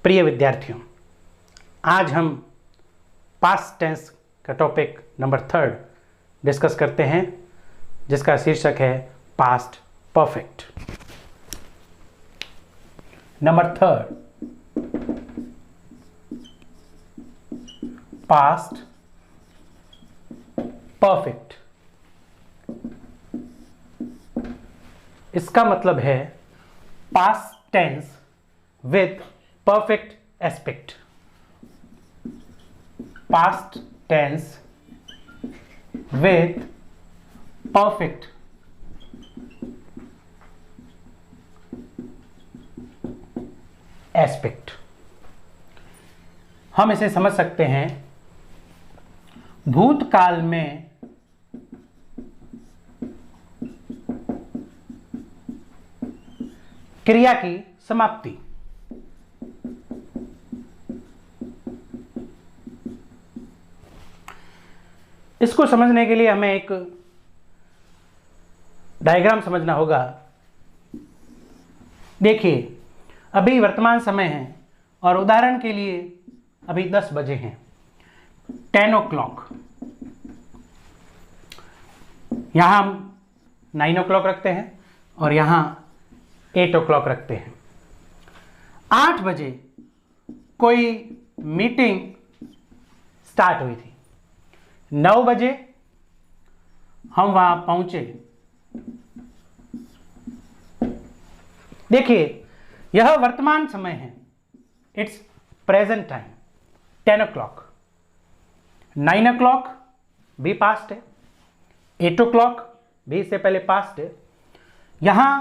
प्रिय विद्यार्थियों, आज हम पास्ट टेंस का टॉपिक नंबर 3 डिस्कस करते हैं, जिसका शीर्षक है past perfect. Number 3, past perfect. इसका मतलब है past tense with perfect aspect. Past tense with perfect aspect. हम इसे समझ सकते हैं भूतकाल में क्रिया की समाप्ति। इसको समझने के लिए हमें एक डायग्राम समझना होगा। देखिए, अभी वर्तमान समय है और उदाहरण के लिए अभी 10 बजे हैं, 10 o'clock। यहाँ हम 9 o'clock रखते हैं और यहाँ 8 o'clock रखते हैं। 8 बजे कोई मीटिंग स्टार्ट हुई थी, 9 बजे हम वहां पहुंचे। देखिए, यह वर्तमान समय है, it's present time, 10 o'clock। 9 o'clock भी पास्ट है, 8 o'clock भी इससे पहले पास्ट है। यहां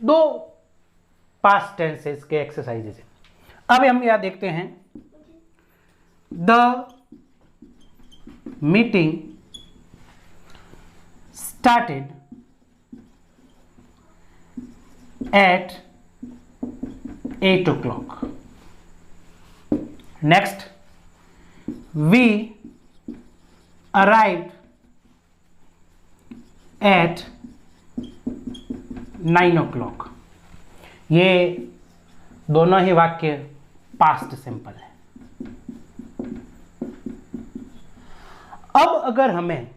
2 पास्ट टेंसेस के एक्सरसाइजेस हैं। अब हम यहां देखते हैं, the meeting started at 8 o'clock. Next, we arrived at 9 o'clock. ये दोनों ही वाक्य पास्ट सिंपल है। अब अगर हमें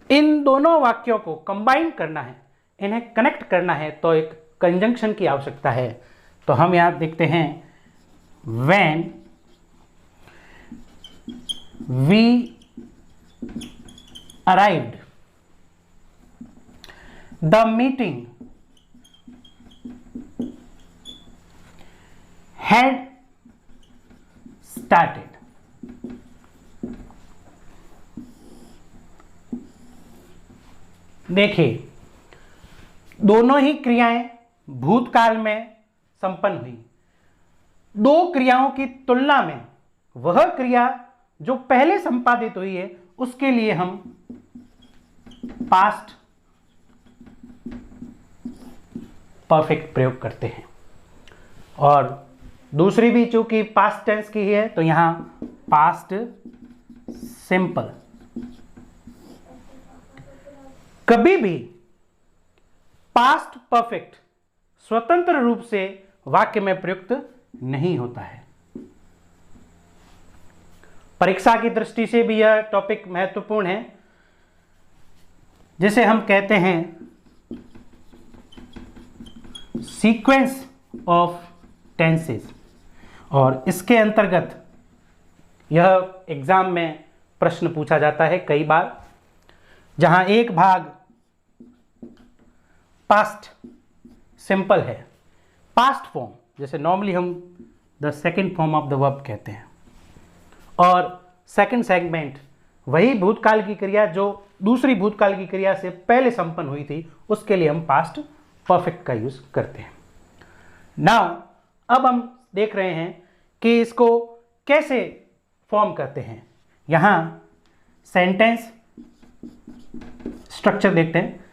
इन दोनों वाक्यों को कंबाइन करना है, इन्हें कनेक्ट करना है, तो एक कंजंक्शन की आवश्यकता है। तो हम यहां देखते हैं, when we arrived, the meeting had started. देखिए, दोनों ही क्रियाएं भूतकाल में संपन्न हुई। 2 क्रियाओं की तुलना में वह क्रिया जो पहले संपादित हुई है, उसके लिए हम पास्ट परफेक्ट प्रयोग करते हैं। और दूसरी भी चूंकि पास्ट टेंस की है, तो यहां पास्ट सिंपल। कभी भी पास्ट परफेक्ट स्वतंत्र रूप से वाक्य में प्रयुक्त नहीं होता है। परीक्षा की दृष्टि से भी यह टॉपिक महत्वपूर्ण है, जिसे हम कहते हैं सीक्वेंस ऑफ टेंसेस। और इसके अंतर्गत यह एग्जाम में प्रश्न पूछा जाता है कई बार, जहां एक भाग पास्ट सिंपल है, पास्ट फॉर्म, जैसे नॉर्मली हम the second form of the verb कहते हैं, और सेकंड सेगमेंट वही भूतकाल की क्रिया जो दूसरी भूतकाल की क्रिया से पहले संपन्न हुई थी, उसके लिए हम पास्ट परफेक्ट का यूज करते हैं। नाउ अब हम देख रहे हैं कि इसको कैसे फॉर्म करते हैं। यहां सेंटेंस स्ट्रक्चर देखते हैं।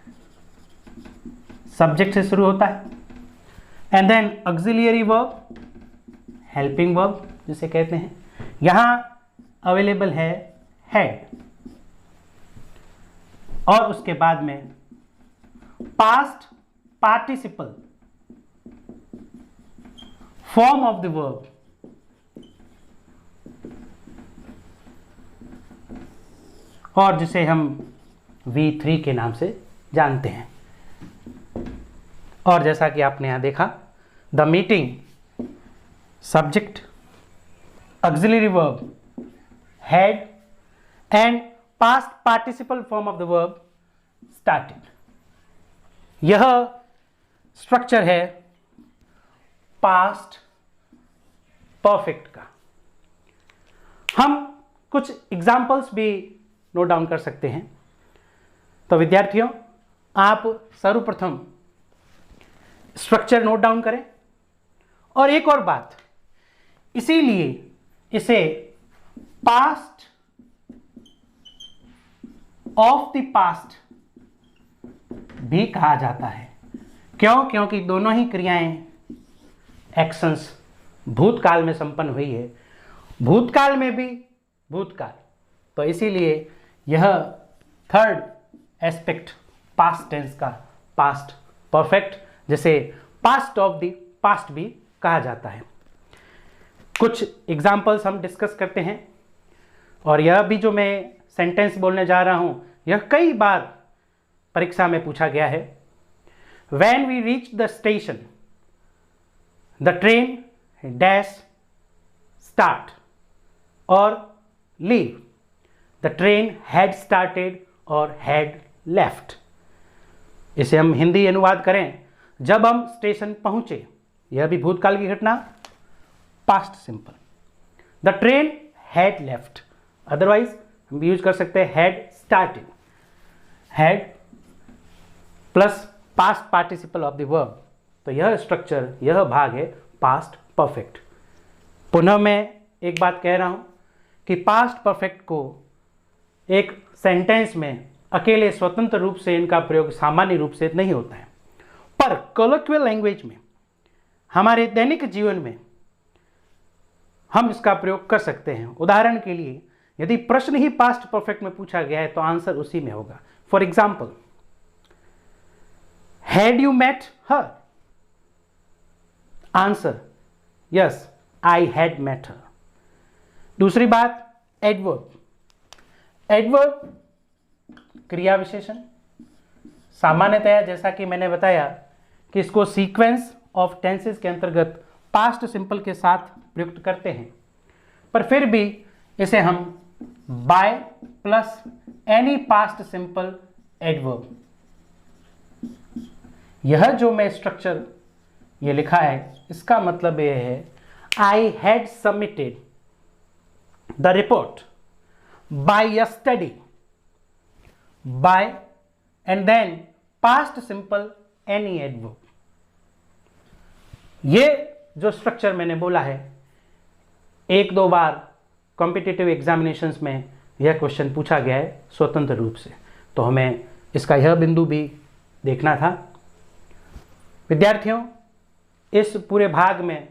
सब्जेक्ट से शुरू होता है, and then auxiliary verb, helping verb जिसे कहते हैं। यहां अवेलेबल है हैड, और उसके बाद में past participle form of the verb और जिसे हम V3 के नाम से जानते हैं। और जैसा कि आपने यहाँ देखा, the meeting, subject, auxiliary verb, had and past participle form of the verb started। यह स्ट्रक्चर है पास्ट परफेक्ट का। हम कुछ एग्जाम्पल्स भी नोट डाउन कर सकते हैं। तो विद्यार्थियों, आप सर्वप्रथम स्ट्रक्चर नोट डाउन करें। और एक और बात, इसीलिए इसे पास्ट ऑफ द पास्ट भी कहा जाता है। क्यों? क्योंकि दोनों ही क्रियाएं, एक्शंस भूतकाल में संपन्न हुई है, भूतकाल में भी भूतकाल। तो इसीलिए यह थर्ड एस्पेक्ट पास्ट टेंस का, पास्ट परफेक्ट, जिसे पास्ट ऑफ द पास्ट भी कहा जाता है। कुछ एग्जाम्पल्स हम डिस्कस करते हैं। और यह भी जो मैं सेंटेंस बोलने जा रहा हूं, यह कई बार परीक्षा में पूछा गया है। When we reached the station, the train dash start or leave. The train had started or had left. इसे हम हिंदी अनुवाद करें, जब हम स्टेशन पहुंचे, यह भी भूतकाल की घटना, past simple. The train had left, otherwise हम यूज कर सकते हैं had started, had plus past participle of the verb. तो यह स्ट्रक्चर, यह भाग है पास्ट परफेक्ट। पुनः मैं एक बात कह रहा हूं कि पास्ट परफेक्ट को एक सेंटेंस में अकेले स्वतंत्र रूप से इनका प्रयोग सामान्य रूप से नहीं होता है, पर कॉलोक्वियल लैंग्वेज में, हमारे दैनिक जीवन में हम इसका प्रयोग कर सकते हैं। उदाहरण के लिए, यदि प्रश्न ही पास्ट परफेक्ट में पूछा गया है तो आंसर उसी में होगा। For example, had you met her? Answer, yes, I had met her. दूसरी बात, एडवर्ब। एडवर्ब क्रिया विशेषण, सामान्यतया जैसा कि मैंने बताया कि इसको सीक्वेंस ऑफ टेंसेस के अंतर्गत पास्ट सिंपल के साथ प्रयुक्त करते हैं, पर फिर भी इसे हम by plus any past simple adverb, यह जो मैं स्ट्रक्चर ये लिखा है, इसका मतलब यह है I had submitted the report by yesterday, by and then past simple any adverb. ये जो स्ट्रक्चर मैंने बोला है, एक दो बार कॉम्पिटिटिव एग्जामिनेशंस में यह क्वेश्चन पूछा गया है स्वतंत्र रूप से, तो हमें इसका यह बिंदु भी देखना था। विद्यार्थियों, इस पूरे भाग में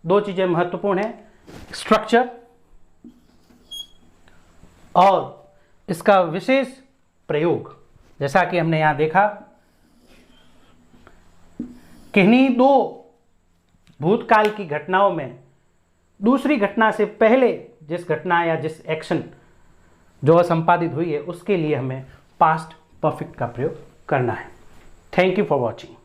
दो चीज़ें महत्वपूर्ण हैं, स्ट्रक्चर और इसका विशेष प्रयोग। जैसा कि हमने यहाँ देखा, किन्हीं दो भूतकाल की घटनाओं में दूसरी घटना से पहले जिस घटना या जिस एक्शन जो संपादित हुई है, उसके लिए हमें पास्ट परफेक्ट का प्रयोग करना है। Thank you for watching.